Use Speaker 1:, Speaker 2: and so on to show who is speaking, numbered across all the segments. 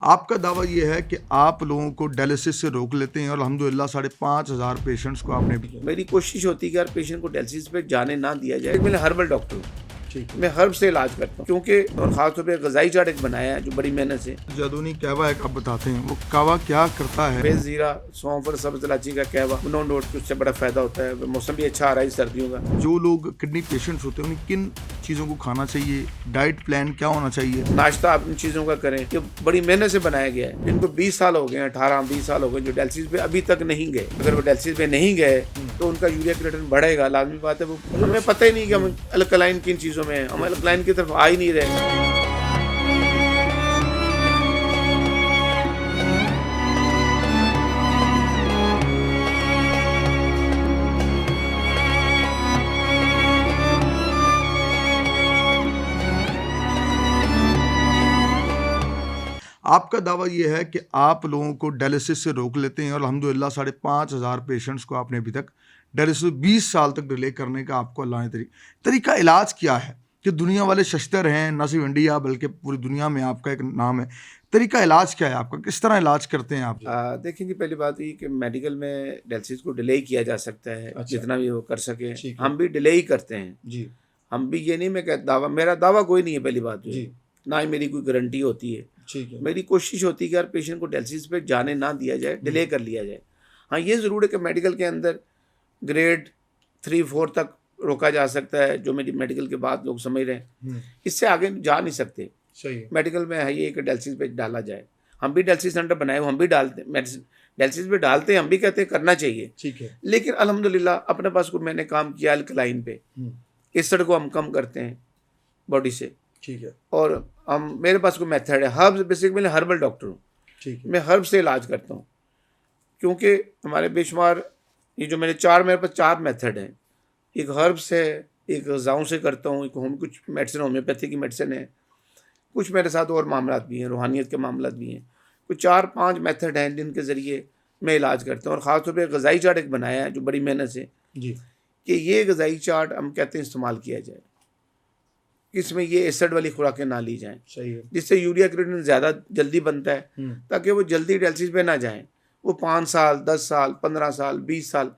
Speaker 1: आपका दावा ये है कि आप लोगों को डायलिसिस से रोक लेते हैं और अल्हम्दुलिल्लाह 5,500 पेशेंट्स को आपने
Speaker 2: मेरी कोशिश होती है कि हर पेशेंट को डायलिसिस पे जाने ना दिया जाए। मैं हर्बल डॉक्टर हूँ,
Speaker 1: ठीक
Speaker 2: मैं हर्ब से इलाज करता हूँ क्योंकि और ख़ासतौर पे ग़िज़ाई चार्ट एक बनाया है जो बड़ी मेहनत से।
Speaker 1: जादूनी कहवा एक आप बताते हैं, वो कहवा क्या करता है?
Speaker 2: बेल ज़ीरा, सौंफ और सब्ज़ इलायची का कहवा, नो नोट, उससे बड़ा फ़ायदा होता है। मौसम भी अच्छा आ रहा है सर्दियों का।
Speaker 1: जो लोग किडनी पेशेंट्स होते हैं उन्हें किन चीज़ों को खाना चाहिए, डाइट प्लान क्या होना चाहिए?
Speaker 2: नाश्ता आप इन चीज़ों का करें, ये बड़ी मेहनत से बनाया गया है। इनको 20 साल हो गए हैं, 18-20 साल हो गए जो डायलिसिस पे अभी तक नहीं गए। अगर वो डायलिसिस पे नहीं गए तो उनका यूरिया क्रिएटिनिन बढ़ेगा, लाजमी बात है। वो हमें पता ही नहीं कि हम अल्कलाइन किन चीज़ों में हैं, हम अल्कलाइन की तरफ आ ही नहीं रहे।
Speaker 1: आपका दावा ये है कि आप लोगों को डायलिसिस से रोक लेते हैं और अल्हम्दुलिल्लाह 5,500 पेशेंट्स को आपने अभी तक डायलिसिस 20 साल तक डिले करने का आपको अल्लाह ने तरीका इलाज किया है कि दुनिया वाले शस्तर हैं, न सिर्फ इंडिया बल्कि पूरी दुनिया में आपका एक नाम है। तरीका इलाज क्या है आपका, किस तरह इलाज करते हैं आप?
Speaker 2: देखिए जी, पहली बात ये कि मेडिकल में डायलिसिस को डिले किया जा सकता है।
Speaker 1: अच्छा।
Speaker 2: जितना भी वो कर सके।
Speaker 1: ठीक है।
Speaker 2: हम भी डिले ही करते हैं
Speaker 1: जी
Speaker 2: हम भी, ये नहीं मैं कहता दावा, मेरा दावा कोई नहीं है पहली बात तो
Speaker 1: जी।
Speaker 2: ये। ना ही मेरी कोई गारंटी होती है।
Speaker 1: ठीक है।
Speaker 2: मेरी कोशिश होती है कि हर पेशेंट को डायलिसिस पे जाने ना दिया जाए, डिले कर लिया जाए। हाँ, ये ज़रूर है कि मेडिकल के अंदर ग्रेड 3-4 तक रोका जा सकता है, जो मेरी मेडिकल के बाद लोग समझ रहे हैं। इससे आगे जा नहीं सकते।
Speaker 1: सही है।
Speaker 2: मेडिकल में है ये कि डायलिसिस पे डाला जाए। हम भी डायलिसिस सेंटर बनाए हुए, हम भी डालते हैं मेडिसिन, डायलिसिस पे डालते हैं, हम भी कहते हैं करना चाहिए।
Speaker 1: ठीक है।
Speaker 2: लेकिन अल्हम्दुलिल्लाह अपने पास को मैंने काम किया अल्कलाइन पे, एसिड को हम कम करते हैं बॉडी से।
Speaker 1: ठीक है।
Speaker 2: और हम, मेरे पास कोई मेथड है, हर्ब्स, बेसिकली मैं हर्बल डॉक्टर हूँ।
Speaker 1: ठीक है।
Speaker 2: मैं हर्ब से इलाज करता हूँ क्योंकि हमारे बेशुमार ये जो मेरे पास 4 मेथड हैं। एक हर्ब्स है, एक ग़िज़ाओं से करता हूँ, एक कुछ मेडिसिन होम्योपैथी की मेडिसिन है, कुछ मेरे साथ और मामलात भी हैं, रूहानियत के मामलात भी हैं। कुछ 4-5 मेथड हैं जिनके ज़रिए मैं इलाज करता हूँ। और ख़ासतौर पे ग़िज़ाई चार्ट एक बनाया है जो बड़ी मेहनत से,
Speaker 1: जी
Speaker 2: कि ये ग़िज़ाई चार्ट हम कहते हैं इस्तेमाल किया जाए, इसमें ये एसिड वाली खुराकें ना ली जाएँ,
Speaker 1: सही है।
Speaker 2: जिससे यूरिया क्रिएटिनिन ज़्यादा जल्दी बनता है, ताकि वो जल्दी डायलिसिस पे ना जाएं। वो 5 साल, 10 साल, 15 साल, 20 साल,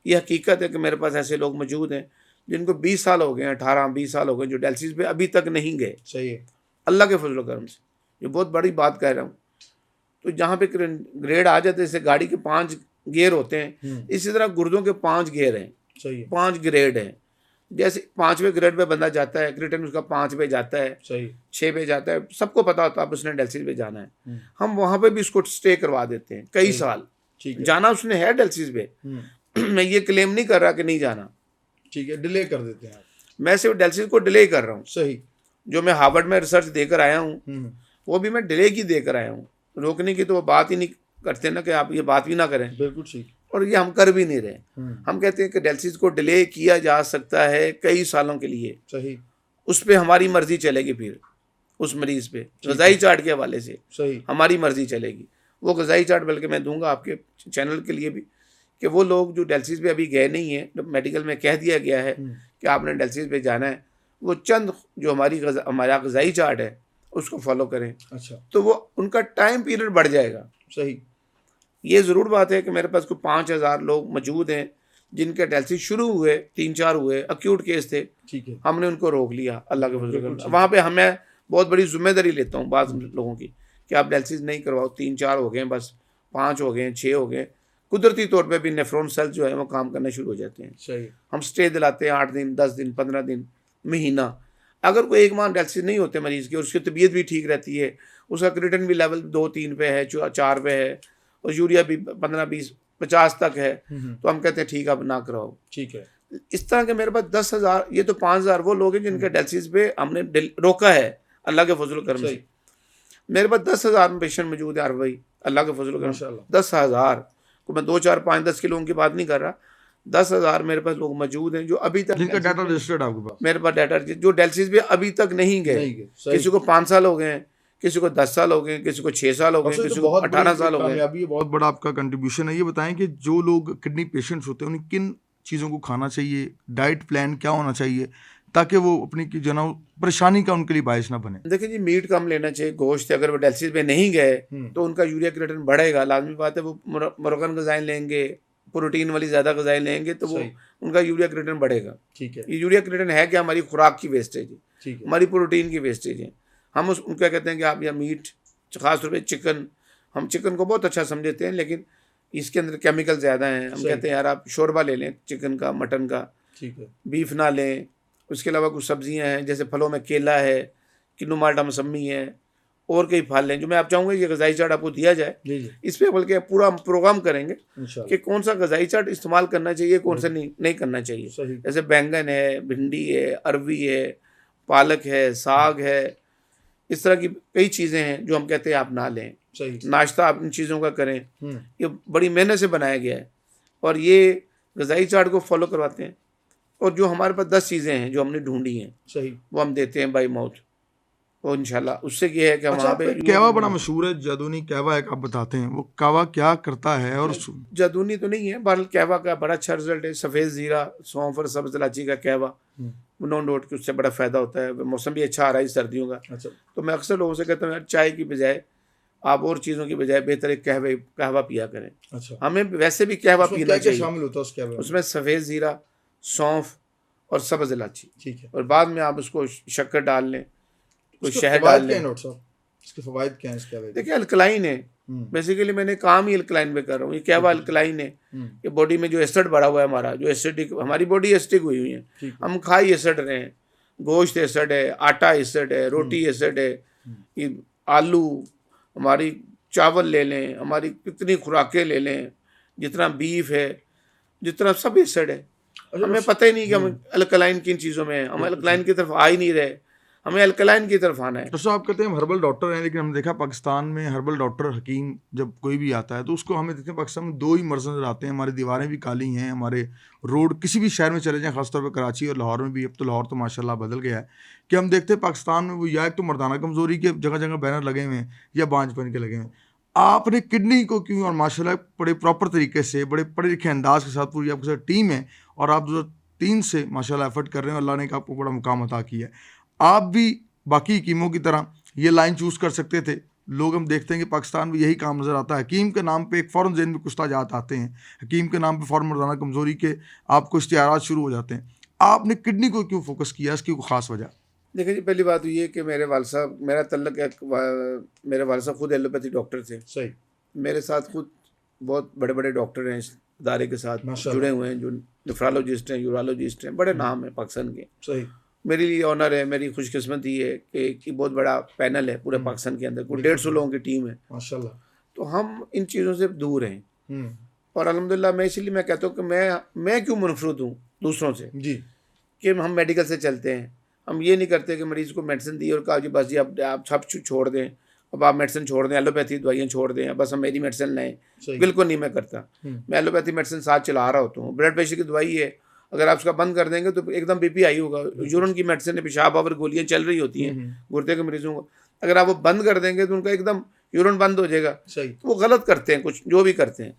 Speaker 2: ये हकीकत है कि मेरे पास ऐसे लोग मौजूद हैं जिनको 20 साल हो गए हैं, 18-20 साल हो गए, जो डायलिसिस पे अभी तक नहीं गए।
Speaker 1: सही है।
Speaker 2: अल्लाह के फजल करम से, ये बहुत बड़ी बात कह रहा हूँ। तो जहाँ पे ग्रेड आ जाते हैं, जैसे गाड़ी के 5 गियर होते हैं, इसी तरह गुर्दों के 5 गियर हैं।
Speaker 1: सही है।
Speaker 2: 5 ग्रेड हैं। जैसे 5वें ग्रेड पे बंदा जाता है, क्रिएटिनिन उसका 5 पे जाता है,
Speaker 1: सही।
Speaker 2: 6 पे जाता है, सबको पता होता है अब उसने डायलिसिस पे जाना है। हम वहाँ पे भी उसको स्टे करवा देते हैं कई साल।
Speaker 1: ठीक है।
Speaker 2: जाना उसने है डायलिसिस पे। मैं ये क्लेम नहीं कर रहा कि नहीं जाना,
Speaker 1: ठीक है, डिले कर देते हैं आप।
Speaker 2: मैं सिर्फ डायलिसिस को डिले कर रहा हूँ।
Speaker 1: सही।
Speaker 2: जो मैं हार्वर्ड में रिसर्च देकर आया हूँ, वो भी मैं डिले की देकर आया हूँ। रोकने की तो वो बात ही नहीं करते ना, कि आप ये बात भी ना करें।
Speaker 1: बिल्कुल ठीक।
Speaker 2: और ये हम कर भी नहीं रहे। हम कहते हैं कि डायलिसिस को डिले किया जा सकता है कई सालों के लिए।
Speaker 1: सही।
Speaker 2: उस पर हमारी मर्जी चलेगी, फिर उस मरीज़ पे ग़िज़ाई चार्ट के हवाले से
Speaker 1: सही।
Speaker 2: हमारी मर्जी चलेगी। वो ग़िज़ाई चार्ट बल्कि मैं दूंगा आपके चैनल के लिए भी, कि वो लोग जो डायलिसिस पे अभी गए नहीं हैं, तो मेडिकल में कह दिया गया है कि आपने डायलिसिस पे जाना है, वो चंद जो हमारा ग़िज़ाई चार्ट है उसको फॉलो करें।
Speaker 1: अच्छा।
Speaker 2: तो वो उनका टाइम पीरियड बढ़ जाएगा।
Speaker 1: सही।
Speaker 2: ये ज़रूर बात है कि मेरे पास कोई 5,000 लोग मौजूद हैं जिनके डायलिसिस शुरू हुए, 3-4 हुए, अक्यूट केस थे।
Speaker 1: ठीक है।
Speaker 2: हमने उनको रोक लिया अल्लाह के फजल से। वहाँ पे हमें बहुत बड़ी जिम्मेदारी लेता हूँ बाज़ लोगों की, कि आप डायलिसिस नहीं करवाओ, 3-4 हो गए, बस 5 हो गए, 6 हो गए, कुदरती तौर पे भी नेफ्रॉन सेल जो है वो काम करना शुरू हो जाते हैं।
Speaker 1: सही।
Speaker 2: हम स्टे दिलाते हैं 8 दिन, 10 दिन, 15 दिन, महीना। अगर कोई 1 माह डायलिसिस नहीं होते मरीज़ की और उसकी तबीयत भी ठीक रहती है, उसका क्रिएटिनिन भी लेवल 2-3 पे है, 4 पे है, और यूरिया भी 15-20-50 तक है, तो हम कहते हैं ठीक है, अब ना कराओ।
Speaker 1: ठीक है।
Speaker 2: इस तरह के मेरे पास 10,000, ये तो 5,000 वो लोग हैं जिनके डायलिसिस पे हमने रोका है अल्लाह के फजल करम से। मेरे पास 10,000 पेशेंट मौजूद है हर भाई, अल्लाह के फजल करम। 10,000 को मैं 2, 4, 5, 10 के लोगों की बात नहीं कर रहा। 10,000 मेरे पास लोग मौजूद हैं जो अभी तक,
Speaker 1: जिनका डाटा रजिस्टर्ड आपके पास?
Speaker 2: मेरे पास डाटा जो डायलिसिस पे अभी तक नहीं गए। किसी को 5 साल हो गए, किसी को 10 साल हो गए, किसी को 6 साल हो गए, किसी को 18 साल हो गए।
Speaker 1: अभी बहुत बड़ा आपका कंट्रीब्यूशन है। ये बताएं कि जो लोग किडनी पेशेंट्स होते हैं उन्हें किन चीज़ों को खाना चाहिए, डाइट प्लान क्या होना चाहिए, ताकि वो अपनी की जो ना परेशानी का उनके लिए बायस ना बने?
Speaker 2: देखिए जी, मीट कम लेना चाहिए, गोश्त अगर वो डायलिसिस में नहीं गए तो उनका यूरिया क्रिएटिनिन बढ़ेगा, लाजमी बात है। वो मुर्गन गज़ाएँ लेंगे, प्रोटीन वाली ज़्यादा गज़ाएँ लेंगे तो वो
Speaker 1: सही।
Speaker 2: उनका यूरिया क्रिएटिनिन बढ़ेगा।
Speaker 1: ठीक है,
Speaker 2: ये यूरिया क्रिएटिनिन है क्या? हमारी खुराक की वेस्टेज है,
Speaker 1: ठीक है।
Speaker 2: हमारी प्रोटीन की वेस्टेज है। हम उस क्या कहते हैं कि आप या मीट, खास तौर पे चिकन, हम चिकन को बहुत अच्छा समझते हैं लेकिन इसके अंदर केमिकल ज़्यादा हैं। हम
Speaker 1: सही।
Speaker 2: कहते हैं यार आप शोरबा ले लें चिकन का, मटन का,
Speaker 1: ठीक है,
Speaker 2: बीफ ना लें। उसके अलावा कुछ सब्जियां हैं, जैसे फलों में केला है, किन्नू माल्टा मौसम्मी है, और कई फल हैं जो मैं आप चाहूँगा ये गज़ाई चार्ट आपको दिया जाए।
Speaker 1: जी जी,
Speaker 2: इस पे बल्कि पूरा हम प्रोग्राम करेंगे
Speaker 1: इंशाल्लाह।
Speaker 2: कि कौन सा गज़ाई चार्ट इस्तेमाल करना चाहिए, कौन सा नहीं करना चाहिए।
Speaker 1: सही।
Speaker 2: जैसे बैंगन है, भिंडी है, अरवी है, पालक है, साग है, इस तरह की कई चीज़ें हैं जो हम कहते हैं आप ना लें।
Speaker 1: सही।
Speaker 2: नाश्ता आप इन चीज़ों का करें। ये बड़ी मेहनत से बनाया गया है और ये गज़ाई चार्ट को फॉलो करवाते हैं। और जो हमारे पास 10 चीज़ें हैं जो हमने ढूंढी हैं
Speaker 1: सही।
Speaker 2: वो हम देते हैं बाई माउथ, और इंशाल्लाह उससे ये है कि हम
Speaker 1: अच्छा,
Speaker 2: वहाँ
Speaker 1: आपका
Speaker 2: पे
Speaker 1: कहवा बड़ा मशहूर है, जादूनी कहवा एक आप बताते हैं, वो कहवा क्या करता है? और
Speaker 2: जादूनी तो नहीं है, बहरहाल कहवा का बड़ा अच्छा रिजल्ट है। सफ़ेद ज़ीरा, सौंफ और सब्ज़ इलायची का कहवा, नॉन डोट के, उससे बड़ा फ़ायदा होता है। मौसम भी अच्छा आ रहा है सर्दियों का,
Speaker 1: अच्छा,
Speaker 2: तो मैं अक्सर लोगों से कहता हूँ यार चाय की बजाय आप और चीज़ों की बजाय बेहतर एक कहवा पिया करें।
Speaker 1: अच्छा,
Speaker 2: हमें वैसे भी कहवा
Speaker 1: उसमें
Speaker 2: पीना
Speaker 1: क्या क्या
Speaker 2: चाहिए।
Speaker 1: शामिल होता है उस कहवे में?
Speaker 2: उसमें सफ़ेद ज़ीरा, सौंफ और सब्ज़ इलायची,
Speaker 1: ठीक है।
Speaker 2: और बाद में आप उसको शक्कर डाल लें, कोई
Speaker 1: इसके
Speaker 2: शहद
Speaker 1: फवायद
Speaker 2: डाल
Speaker 1: क्या है
Speaker 2: लें।
Speaker 1: डॉक्टर साहब? इसके फवायद क्या हैं इस कहवे के?
Speaker 2: देखिए अल्कलाइन है,
Speaker 1: हम्म,
Speaker 2: बेसिकली मैंने काम ही अल्कलाइन पे कर रहा हूँ। ये कहवा अल्कलाइन है। ये बॉडी में जो एसिड बढ़ा हुआ है हमारा, जो एसिडिक, हमारी बॉडी एसिडिक हुई हुई है,
Speaker 1: ठीक है।
Speaker 2: हम खा ही एसिड रहे हैं। गोश्त एसिड है, आटा एसिड है, रोटी एसिड है, ये आलू, हमारी चावल ले लें, हमारी कितनी खुराकें ले लें, जितना बीफ है, जितना सब एसिड है।
Speaker 1: अच्छा,
Speaker 2: हमें पता ही नहीं कि हम अल्कलाइन किन चीज़ों में हैं, हम अल्कलाइन की तरफ आ ही नहीं रहे, हमें अल्कलाइन की तरफ आना है।
Speaker 1: डॉक्टर साहब, आप कहते हैं हम हर्बल डॉक्टर हैं, लेकिन हमने देखा पाकिस्तान में हर्बल डॉक्टर हकीम जब कोई भी आता है तो उसको हमें देखते हैं पाकिस्तान में दो ही मर्ज नजर आते हैं। हमारी दीवारें भी काली हैं, हमारे रोड किसी भी शहर में चले जाएं, खासतौर पर कराची और लाहौर में भी, अब तो लाहौर तो माशाल्लाह बदल गया है, कि हम देखते हैं पाकिस्तान में वो या एक तो मर्दाना कमजोरी के जगह जगह बैनर लगे हुए हैं या बांझपन के लगे हुए हैं। आपने किडनी को क्यों, और माशाल्लाह बड़े प्रॉपर तरीके से, बड़े पढ़े लिखे अंदाज के साथ पूरी आपके साथ टीम है और आप 2003 से माशाल्लाह एफर्ट कर रहे हैं, अल्लाह ने आपको बड़ा मुकाम अता किया है। आप भी बाकी हकीमों की तरह ये लाइन चूज़ कर सकते थे। लोग हम देखते हैं कि पाकिस्तान में यही काम नज़र आता है, हकीम के नाम पे एक फ़ौरन ज़हन में कुछ ताजात आते हैं, हकीम के नाम पे फ़ौरन मर्दाना कमज़ोरी के आपको इश्तिहारात शुरू हो जाते हैं। आपने किडनी को क्यों फोकस किया, इसकी कोई ख़ास वजह?
Speaker 2: देखिए जी, पहली बात ये है कि मेरे वाल साहब, मेरा तल्लक मेरे वाल साहब खुद एलोपैथी डॉक्टर थे।
Speaker 1: सही।
Speaker 2: मेरे साथ खुद बहुत बड़े बड़े डॉक्टर हैं इस इदारे के साथ
Speaker 1: माशाल्लाह।
Speaker 2: जुड़े हुए हैं, जो नेफ्रोलॉजिस्ट हैं, यूरोलॉजिस्ट हैं, बड़े नाम हैं पाकिस्तान के।
Speaker 1: सही।
Speaker 2: मेरे लिए ऑनर है, मेरी खुशकिस्मती है कि बहुत बड़ा पैनल है पूरे पाकिस्तान के अंदर, कोई 150 लोगों की टीम है।
Speaker 1: माशाल्लाह।
Speaker 2: तो हम इन चीज़ों से दूर हैं और अल्हम्दुलिल्लाह मैं इसीलिए मैं कहता हूँ कि मैं क्यों मुनफरद हूँ दूसरों से,
Speaker 1: जी।
Speaker 2: कि हम मेडिकल से चलते हैं। हम ये नहीं करते कि मरीज़ को मेडिसिन दी और कहा जी बस जी अब आप सब छोड़ दें, अब आप मेडिसिन छोड़ दें, एलोपैथी दवाइयाँ छोड़ दें, बस हम मेरी मेडिसिन लें।
Speaker 1: सही।
Speaker 2: बिल्कुल नहीं मैं करता। मैं एलोपैथी मेडिसिन साथ चला रहा होता हूँ। ब्लड प्रेशर की दवाई है, अगर आप उसका बंद कर देंगे तो एकदम बीपी हाई होगा। यूरिन की मेडिसिन है, पेशाब और गोलियाँ चल रही होती हैं गुर्दे के मरीजों को, अगर आप वो बंद कर देंगे तो उनका एकदम यूरिन बंद हो जाएगा।
Speaker 1: सही।
Speaker 2: तो वो गलत करते हैं, कुछ जो भी करते हैं।